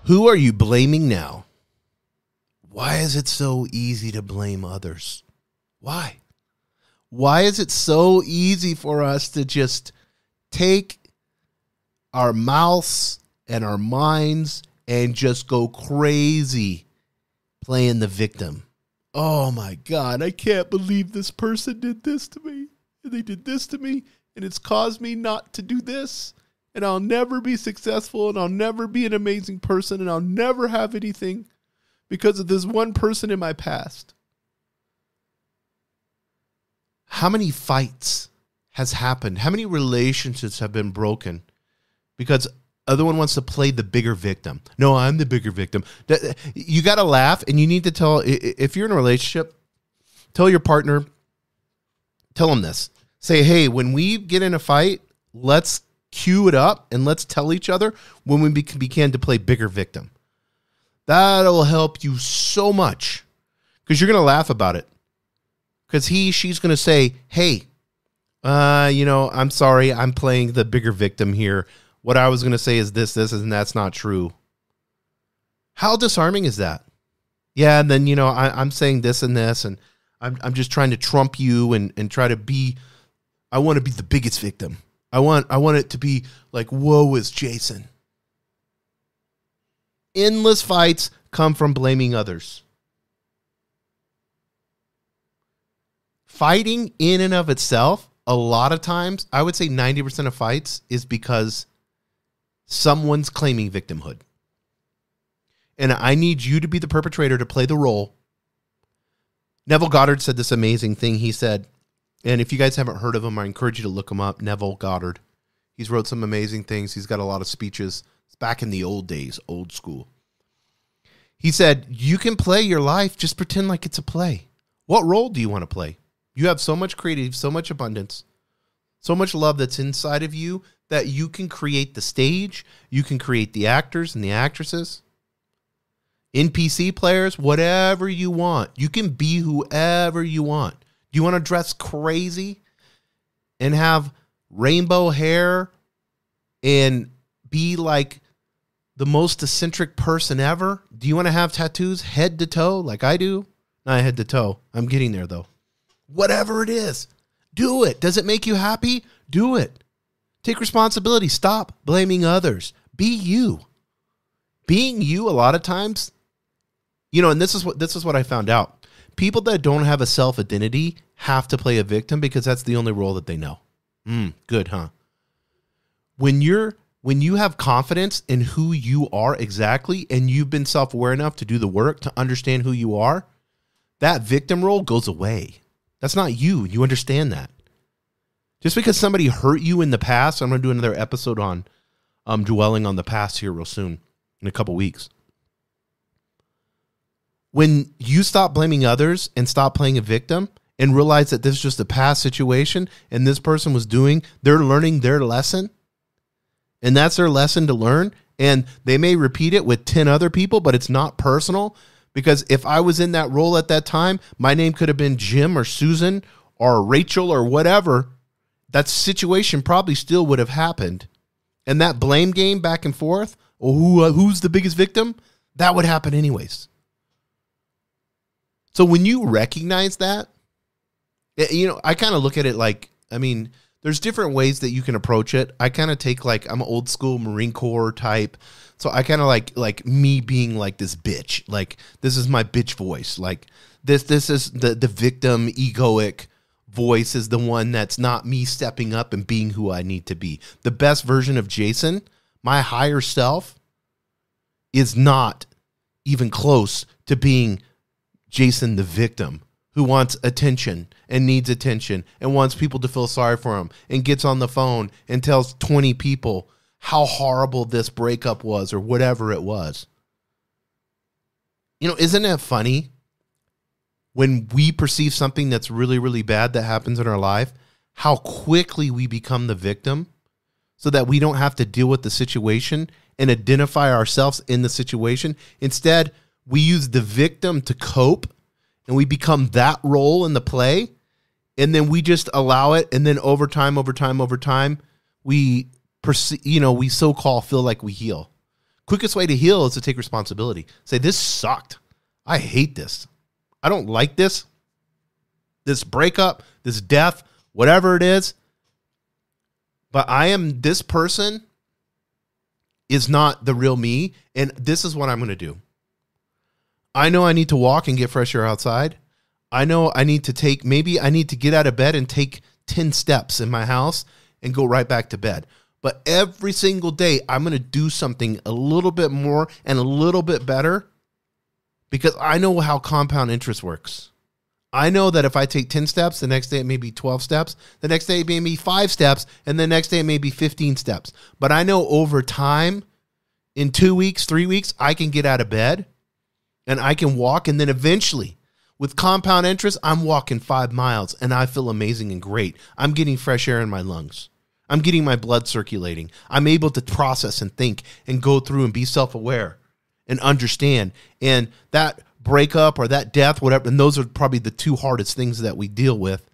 Who are you blaming now? Why is it so easy to blame others? Why? Why is it so easy for us to just take our mouths and our minds and just go crazy playing the victim? Oh my God, I can't believe this person did this to me. And they did this to me, and it's caused me not to do this. And I'll never be successful, and I'll never be an amazing person, and I'll never have anything because of this one person in my past. How many fights has happened? How many relationships have been broken because other one wants to play the bigger victim? No, I'm the bigger victim. You got to laugh, and you need to tell, if you're in a relationship, tell your partner, tell them this. Say, hey, when we get in a fight, let's cue it up and let's tell each other when we begin to play bigger victim. That'll help you so much because you're going to laugh about it. Because she's going to say, hey, I'm sorry, I'm playing the bigger victim here. What I was going to say is this, and that's not true. How disarming is that? Yeah, and then, I'm saying this and this, and I'm just trying to trump you and try to be, I want to be the biggest victim. I want it to be like, woe is Jason. Endless fights come from blaming others. Fighting in and of itself, a lot of times, I would say 90% of fights is because someone's claiming victimhood. And I need you to be the perpetrator to play the role. Neville Goddard said this amazing thing. He said, and if you guys haven't heard of him, I encourage you to look him up, Neville Goddard. He's wrote some amazing things. He's got a lot of speeches. It's back in the old days, old school. He said, you can play your life, just pretend like it's a play. What role do you want to play? You have so much creative, so much abundance, so much love that's inside of you that you can create the stage, you can create the actors and the actresses, NPC players, whatever you want. You can be whoever you want. Do you want to dress crazy and have rainbow hair and be like the most eccentric person ever? Do you want to have tattoos head to toe like I do? Not head to toe. I'm getting there though. Whatever it is, do it. Does it make you happy? Do it. Take responsibility. Stop blaming others. Be you. Being you a lot of times, and this is what I found out. People that don't have a self-identity have to play a victim because that's the only role that they know. Good, huh? When you have confidence in who you are exactly and you've been self-aware enough to do the work to understand who you are, that victim role goes away. That's not you. You understand that. Just because somebody hurt you in the past, I'm going to do another episode on dwelling on the past here real soon, in a couple weeks. When you stop blaming others and stop playing a victim and realize that this is just a past situation and this person was they're learning their lesson, and that's their lesson to learn, and they may repeat it with 10 other people, but it's not personal. Because if I was in that role at that time, my name could have been Jim or Susan or Rachel or whatever. That situation probably still would have happened. And that blame game back and forth, or who's the biggest victim, that would happen anyways. So when you recognize that, I kind of look at it like, there's different ways that you can approach it. I kind of take I'm an old school Marine Corps type. So I kind of like me being like this bitch. Like, this is my bitch voice. Like, this is the victim egoic voice is the one that's not me stepping up and being who I need to be. The best version of Jason, my higher self, is not even close to being Jason the victim who wants attention and needs attention and wants people to feel sorry for him and gets on the phone and tells 20 people how horrible this breakup was or whatever it was. Isn't that funny? When we perceive something that's really, really bad that happens in our life, how quickly we become the victim so that we don't have to deal with the situation and identify ourselves in the situation. Instead, we use the victim to cope and we become that role in the play. And then we just allow it. And then over time, we we so-called feel like we heal. Quickest way to heal is to take responsibility. Say, this sucked. I hate this. I don't like this. This breakup, this death, whatever it is. But this person is not the real me. And this is what I'm going to do. I know I need to walk and get fresh air outside. I know I need to maybe I need to get out of bed and take 10 steps in my house and go right back to bed. But every single day, I'm going to do something a little bit more and a little bit better because I know how compound interest works. I know that if I take 10 steps, the next day it may be 12 steps, the next day it may be 5 steps, and the next day it may be 15 steps. But I know over time, in 2 weeks, 3 weeks, I can get out of bed and I can walk. And then eventually, with compound interest, I'm walking 5 miles and I feel amazing and great. I'm getting fresh air in my lungs. I'm getting my blood circulating. I'm able to process and think and go through and be self-aware and understand. And that breakup or that death, whatever, and those are probably the 2 hardest things that we deal with.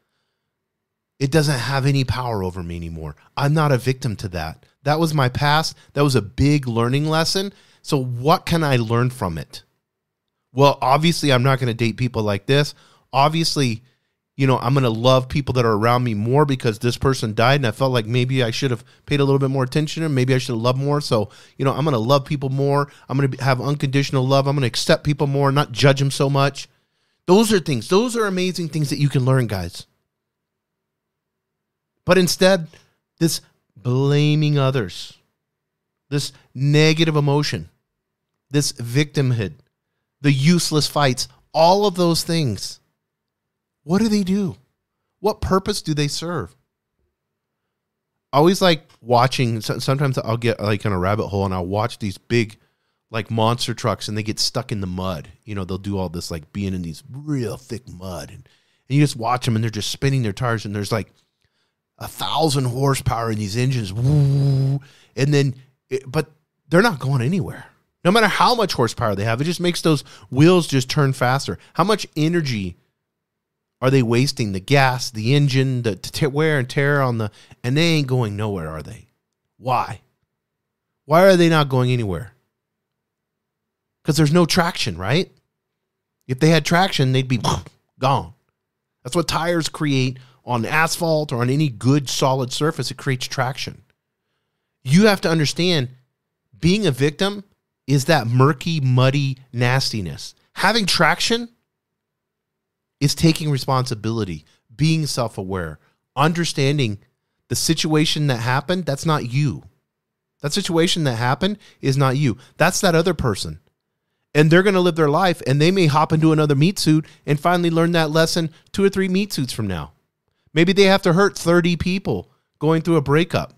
It doesn't have any power over me anymore. I'm not a victim to that. That was my past. That was a big learning lesson. So what can I learn from it? Well, obviously, I'm not going to date people like this. Obviously, I'm going to love people that are around me more because this person died and I felt like maybe I should have paid a little bit more attention and maybe I should have loved more. So, I'm going to love people more. I'm going to have unconditional love. I'm going to accept people more, not judge them so much. Those are amazing things that you can learn, guys. But instead, this blaming others, this negative emotion, this victimhood, the useless fights, all of those things. What do? What purpose do they serve? I always like watching, sometimes I'll get like in a rabbit hole and I'll watch these big like monster trucks and they get stuck in the mud. They'll do all this like being in these real thick mud. And you just watch them and they're just spinning their tires and there's like 1,000 horsepower in these engines. Woo, and then, but they're not going anywhere. No matter how much horsepower they have, it just makes those wheels just turn faster. How much energy are they wasting? The gas, the engine, the wear and tear on and they ain't going nowhere, are they? Why? Why are they not going anywhere? Because there's no traction, right? If they had traction, they'd be gone. That's what tires create on asphalt or on any good solid surface. It creates traction. You have to understand, being a victim is that murky, muddy nastiness. Having traction is taking responsibility, being self-aware, understanding the situation that happened, that's not you. That situation that happened is not you. That's that other person. And they're going to live their life, and they may hop into another meat suit and finally learn that lesson 2 or 3 meat suits from now. Maybe they have to hurt 30 people going through a breakup.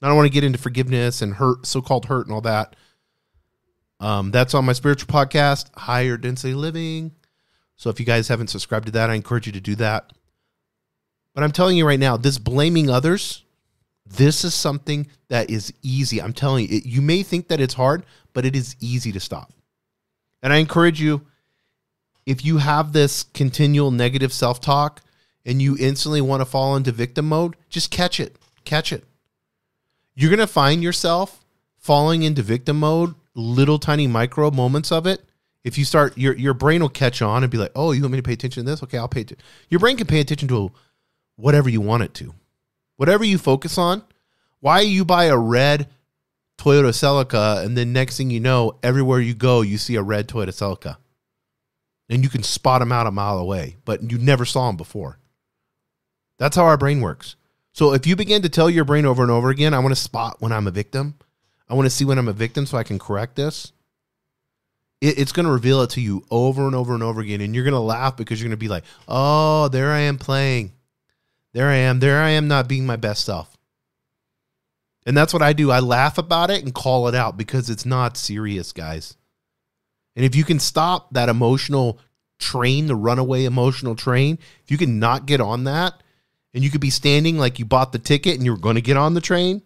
I don't want to get into forgiveness and hurt, so-called hurt and all that. That's on my spiritual podcast, Higher Density Living. So if you guys haven't subscribed to that, I encourage you to do that. But I'm telling you right now, this blaming others, this is something that is easy. I'm telling you, you may think that it's hard, but it is easy to stop. And I encourage you, if you have this continual negative self-talk and you instantly want to fall into victim mode, just catch it. Catch it. You're going to find yourself falling into victim mode, little tiny micro moments of it. If you start, your brain will catch on and be like, oh, you want me to pay attention to this? Okay, I'll pay attention. Your brain can pay attention to whatever you want it to. Whatever you focus on. Why you buy a red Toyota Celica and then next thing you know, everywhere you go, you see a red Toyota Celica. And you can spot them out a mile away, but you never saw them before. That's how our brain works. So if you begin to tell your brain over and over again, I want to spot when I'm a victim. I want to see when I'm a victim so I can correct this. It's going to reveal it to you over and over and over again. And you're going to laugh because you're going to be like, oh, there I am playing. There I am not being my best self. And that's what I do. I laugh about it and call it out because it's not serious, guys. And if you can stop that emotional train, the runaway emotional train, if you can not get on that, and you could be standing like you bought the ticket and you were going to get on the train,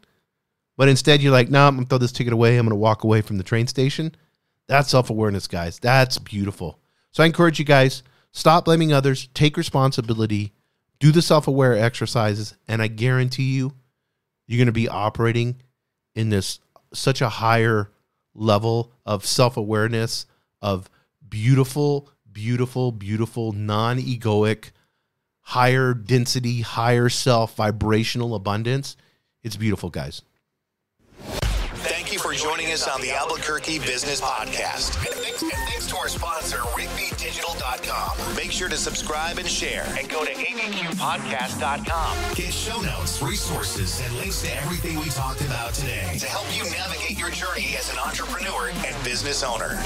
but instead you're like, no, I'm going to throw this ticket away. I'm going to walk away from the train station. That's self-awareness, guys. That's beautiful. So I encourage you guys, stop blaming others, take responsibility, do the self-aware exercises, and I guarantee you, you're going to be operating in this such a higher level of self-awareness, of beautiful, beautiful, beautiful, non-egoic, higher density, higher self, vibrational abundance. It's beautiful, guys. Thank you for joining us on the Albuquerque Business Podcast. And thanks to our sponsor, RigbyDigital.com. Make sure to subscribe and share. And go to abqpodcast.com. Get show notes, resources, and links to everything we talked about today to help you navigate your journey as an entrepreneur and business owner.